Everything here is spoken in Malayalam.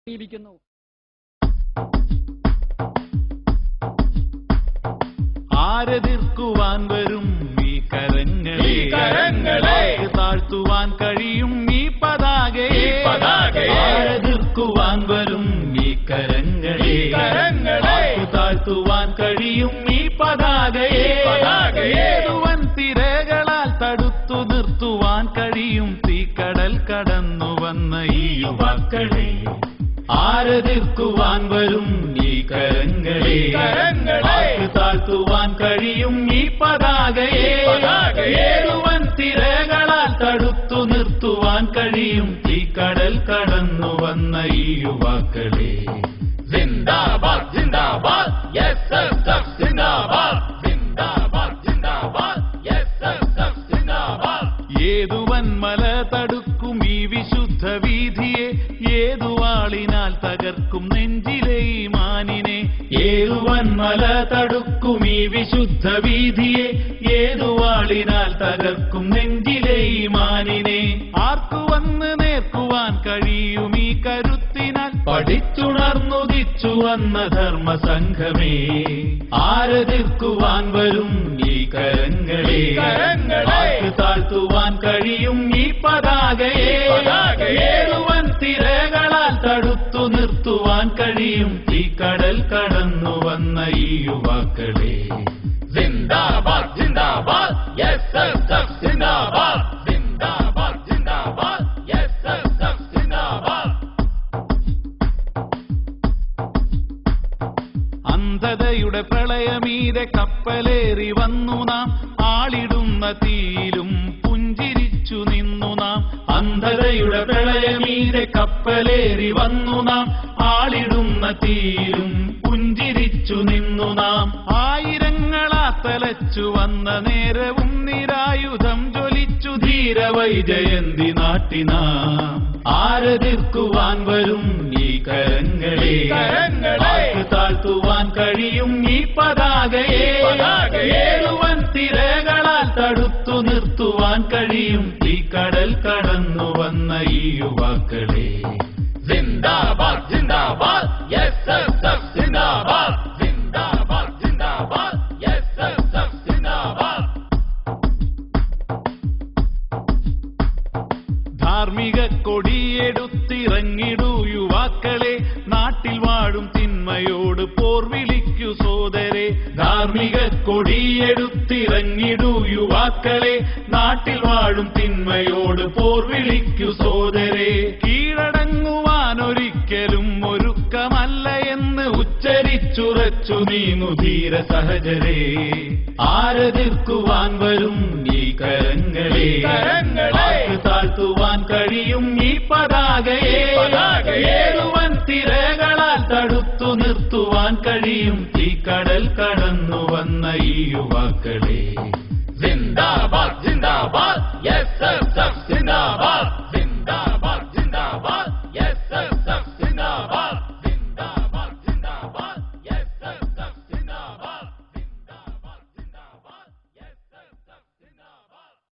ിക്കുന്നു ആരെതിർക്കുവാൻ വരും ഈ കരങ്ങളെ താഴ്ത്തുവാൻ കഴിയും ഈ പതാകയെ ആരെതിർക്കുവാൻ വരും ഈ കരങ്ങളെ താഴ്ത്തുവാൻ കഴിയും ഈ പതാകയെ ഏതുവൻ തിരകളാൽ തടുത്തു നിർത്തുവാൻ കഴിയും തീക്കടൽ കടന്നു വന്ന ഈ യുവാക്കളെ ആരെതിർക്കുവാൻ വരും ഈ കരങ്ങളെ താഴ്ത്തുവാൻ കഴിയും ഈ പതാകയെ ഏഴുവൻ തിരകളാൽ തടുത്തു നിർത്തുവാൻ കഴിയും തീക്കടൽ കടന്നു വന്ന ഈ യുവാക്കളെ സിന്ദാബാദ് സിന്ദാബാദ് എസ്എസ്എഫ് സിന്ദാബാദ് സിന്ദാബാദ് സിന്ദാബാദ് എസ്എസ്എഫ് സിന്ദാബാദ് ഏതുവൻ മല തടുക്കും ഈ വിശുദ്ധ വീഥിയെ ഏതുവാളിനാൽ തകർക്കും നെഞ്ചിലെ ഈ മാനിനെ ഏതുവൻ മല തടുക്കും ഈ വിശുദ്ധ വീഥിയെ ഏതുവാളിനാൽ തകർക്കും നെഞ്ചിലെ ഈ മാനിനെ ആർക്കു വന്ന് നേർക്കുവാൻ കഴിയും ഈ കരുത്തിനാൽ പഠിച്ചുണർന്നുദിച്ചു വന്ന ധർമ്മസംഘമേ ആരെതിർക്കുവാൻ വരും ഈ കരങ്ങളെ താഴ്ത്തുവാൻ കഴിയും ഈ പതാകയെ ഏഴുവൻ തിരകളാൽ തടുത്തു നിർത്തുവാൻ കഴിയും തീക്കടൽ കടന്നു വന്ന ഈ യുവാക്കളെ സിന്ദാബാദ് സിന്ദാബാദ് എസ്എസ്എഫ് സിന്ദാബാദ് സിന്ദാബാദ് സിന്ദാബാദ് എസ്എസ്എഫ് സിന്ദാബാദ് അന്ധതയുടെ പ്രളയമീതെ കപ്പലേറി വന്നു നാം ആളിടുന്ന തീയിലും പുഞ്ചിരിച്ചു നിന്നു നാം അന്ധതയുടെ പ്രളയമീതെ കപ്പലേറി വന്നു നാം ആളിടുന്ന തീയിലും പുഞ്ചിരിച്ചു നിന്നു നാം ആയിരങ്ങളാ തലച്ചു വന്ന നേരവും നിരായുധം ജ്വലിച്ചു ധീരവൈജയന്തി നാട്ടിനാം ആരെതിർക്കുവാൻ വരും ഈ കരങ്ങളെ താഴ്ത്തുവാൻ കഴിയും ഈ പതാകയെ ഏഴുവൻ തിരകളാൽ തടുത്തു നിർത്തുവാൻ കഴിയും തീക്കടൽ കടന്നു വന്ന ഈ യുവാക്കളെ സിന്ദാബാദ് സിന്ദാബാദ് എസ്എസ്എഫ് സിന്ദാബാദ് സിന്ദാബാദ് സിന്ദാബാദ് എസ്എസ്എഫ് സിന്ദാബാദ് ധാർമ്മിക കൊടിയെടുത്തിറങ്ങിടൂ യുവാക്കളെ നാട്ടിൽ വാഴും തിന്മയോട് പോർ വിളിക്കൂ സോദരെ ധാർമ്മിക കൊടിയെടുത്തിറങ്ങിടൂ യുവാക്കളെ നാട്ടിൽ വാഴും തിന്മയോട് പോർ വിളിക്കൂ സോദരെ കീഴടങ്ങുവാൻ ഒരിക്കലും ഒരുക്കമല്ല എന്ന് ഉച്ചരിച്ചുറച്ചു നീങ്ങു ധീര സഹജരെ ആരെതിർക്കുവാൻ വരും ഈ കരങ്ങളെ താഴ്ത്തുവാൻ കഴിയും ഈ പതാകയെ ഏഴുവൻ തിരകളാൽ തടുത്തു നിർത്തുവാൻ കഴിയും തീക്കടൽ കടന്നു വന്ന ഈ യുവ